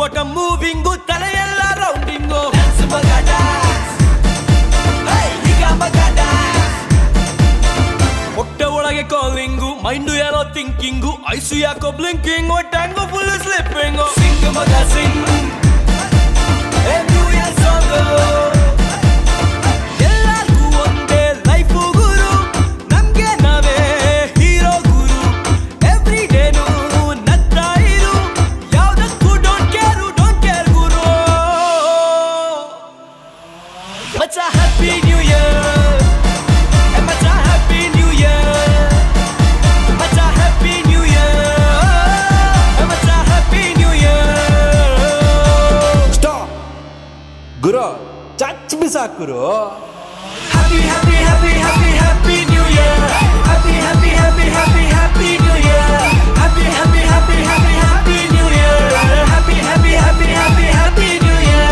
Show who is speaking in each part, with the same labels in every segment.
Speaker 1: Bottom moving ತಲೆಯೆಲ್ಲ rounding dance ಮಗ dance hey ಈಗ ಮಗ ಡ್ಯಾನ್ಸ್ ಹೊಟ್ಟೆ ಒಳಗೆ ಕಾಲಿಂಗು ಮೈಂಡು ಏನೋ ಥಿಂಕಿಂಗು ಐಸು ಯಾಕೋ blinking tongue full slipping sing ಮಗ sing hey New Year song ಎಲ್ಲರಿಗೂ ಒಂದೇ ಲೈಫು ಗುರು ನಮ್ಗೆ ನಾವೇ ಹೀರೋ ಗುರು ಎವ್ರಿ ಡೇನು ನಗ್ತಾ ಇರು ಯಾವ್ದಕ್ಕೂ ಡೋಂಟ್ ಕೇರ್ ಗುರು ಮಚ್ಚ ಹ್ಯಾಪಿ ನ್ಯೂ ಇಯರ್ ಮಚ್ಚ ಹ್ಯಾಪಿ ನ್ಯೂ ಇಯರ್ ಮಚ್ಚ ಹ್ಯಾಪಿ ನ್ಯೂ ಇಯರ್ ಮಚ್ಚ ಹ್ಯಾಪಿ ನ್ಯೂ ಇಯರ್
Speaker 2: ಸ್ಟಾಪ್ ಗುರು ಚಚ್ ಬಿಸಾಕುರು
Speaker 1: Happy, happy, happy, happy, happy New Year. Happy, happy, happy, happy, happy New Year. Happy, happy, happy, happy, happy New Year. Happy, happy, happy, happy, happy New Year.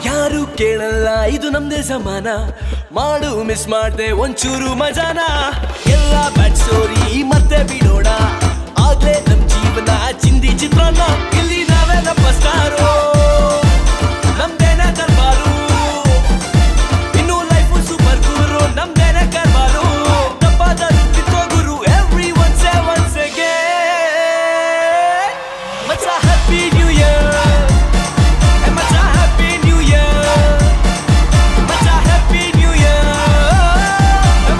Speaker 1: ಯಾರು ಕೇಳಲ್ಲ ಇದು ನಮ್ದೇ ಸಮಾನ ಮಾಡು miss ಮಾಡ್ದೆ ಒಂಚೂರು ಮಜಾನ ಎಲ್ಲ ಬ್ಯಾಡ್ story ಮತ್ತೆ ಬಿಡೋಣ ಆಗ್ಲೇ ನಮ್ ಜೀವನ ಚಿಂದಿ ಚಿತ್ರಾನ್ನ ಇಲ್ಲಿ ನಾವೆಲ್ಲ ಸ್ಟಾರು ನಮ್ದೇನೆ ದರ್ಬಾರು ಇನ್ನು ಲೈಫು ಸೂಪರ್ ಗುರು ನಮ್ದೇನೆ ಕರ್ಬಾರು ತಪ್ಪಾದರೂ ತಿಕ್ಕೋ ಗುರು ಎವ್ರಿ ಒನ್ಸ್ ಅಗೇನ್ ಮಚ್ಚ ಹ್ಯಾಪಿ ನ್ಯೂ ಇಯರ್ ಮಚ್ಚ ಹ್ಯಾಪಿ ನ್ಯೂ ಇಯರ್ ಮಚ್ಚ ಹ್ಯಾಪಿ ನ್ಯೂ ಇಯರ್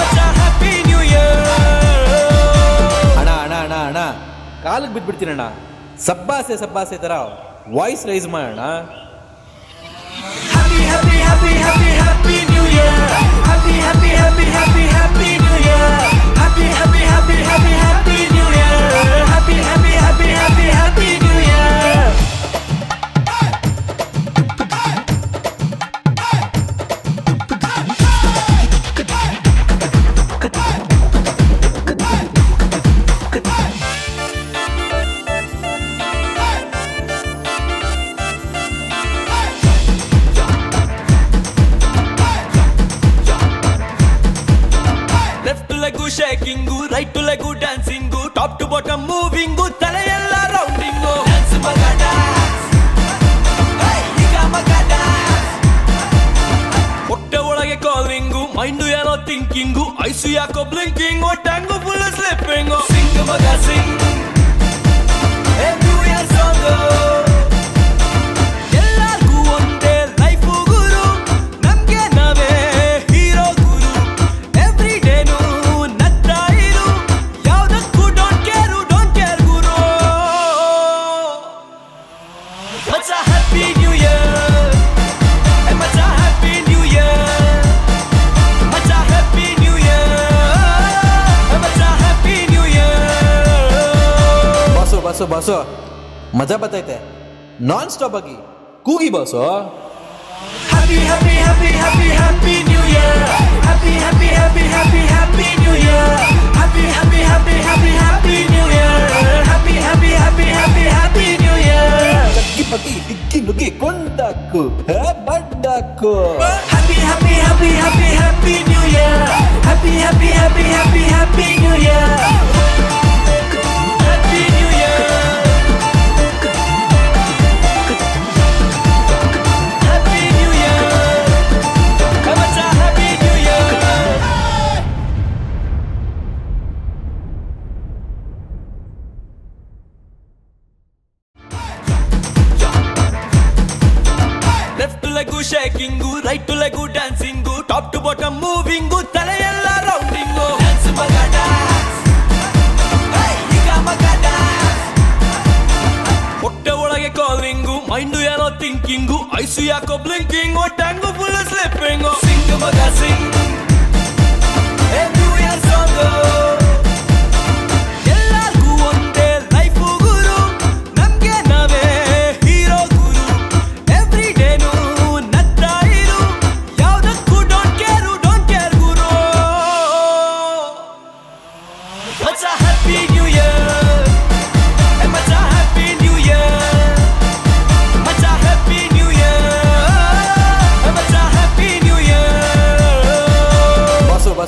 Speaker 1: ಮಚ್ಚ ಹ್ಯಾಪಿ ನ್ಯೂ ಇಯರ್
Speaker 2: ಅಣ್ಣ ಅಣ್ಣ ಅಣ್ಣ ಅಣ್ಣ ಕಾಲಿಗೆ ಬಿದ್ಬಿಡ್ತೀನಣ್ಣ ಸಬ್ಬಾಸೆ ಸಬ್ಬಾಸೆ ತರ ವಾಯ್ಸ್ ರೈಸ್ ಮಾಡೋಣ
Speaker 1: Happy, happy, happy, happy, happy New Year. Happy, happy, happy, happy, happy New Year. Happy, happy, happy, happy, happy New Year. Happy, happy, happy, happy, happy New Year. Left leg shaking right leg dancing top to bottom moving ತಲೆಯೆಲ್ಲ rounding dance ಮಗ dance hey ಈಗ ಮಗ dance ಹೊಟ್ಟೆ ಒಳಗೆ calling mind ಏನೋ thinking eyes ಯಾಕೋ blinking tongue full slipping sing ಮಗ sing hey New Year song ಎಲ್ಲರಿಗೂ ಒಂದೇ ಲೈಫು ಗುರು ನಮ್ಗೆ ನಾವೇ ಹೀರೋ ಗುರು ಎವ್ರಿ ಡೇನು ನಗ್ತಾ ಇರು ಯಾವ್ದಕ್ಕೂ ಡೋಂಟ್ ಕೇರ್ ಗುರು ಮಚ್ಚ ಹ್ಯಾಪಿ ನ್ಯೂ ಇಯರ್ ಮಚ್ಚ ಹ್ಯಾಪಿ ನ್ಯೂ ಇಯರ್ ಮಚ್ಚ ಹ್ಯಾಪಿ ನ್ಯೂ ಇಯರ್ ಮಚ್ಚ happy new year
Speaker 2: boss boss boss ಮಜಾ ಬರ್ತೈತೆ ನಾನ್ ಸ್ಟಾಪ್ ಆಗಿ ಕೂಗಿ ಬಾಸು
Speaker 1: Happy, happy, happy, happy, happy New Year. Happy, happy, happy, happy, happy New Year. Happy, happy, happy, happy, happy New Year. Happy, happy, happy, happy, happy New Year.
Speaker 2: ಚಕ್ಕಿ ಪಕ್ಕಿ ಹಿಕ್ಕಿ ನುಗ್ಗಿ ಕೊಂಡಾಕು ಬಡ್ಡಾಕು
Speaker 1: Happy, happy, happy, happy, happy New Year. Happy, happy, happy, happy, happy New Year. Happy New Year. Happy New Year. Massa Happy New Year. Left leg shaking right leg dancing top to bottom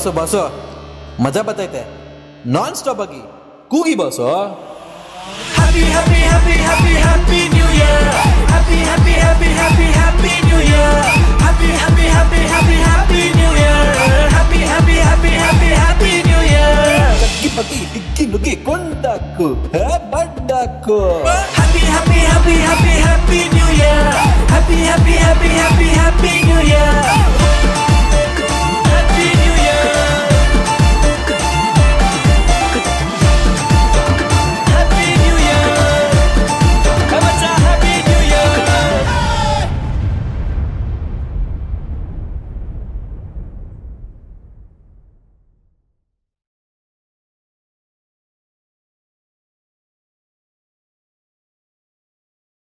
Speaker 2: boss boss ಮಜಾ ಬರ್ತೈತೆ non stop ಆಗಿ ಕೂಗಿ ಬಾಸು.
Speaker 1: Happy, happy, happy, happy, happy New Year. Happy, happy, happy, happy, happy New Year. Happy, happy, happy, happy, happy New Year. Happy, happy, happy, happy, happy New Year.
Speaker 2: ಕಕ್ಕಿ ಪಕ್ಕಿ ಹಿಕ್ಕಿ ನುಗ್ಗಿ ಕೊಂಡಾಕು ಬಡ್ಡಾಕು.
Speaker 1: Happy, happy, happy, happy, happy New Year. Happy, happy, happy, happy, happy.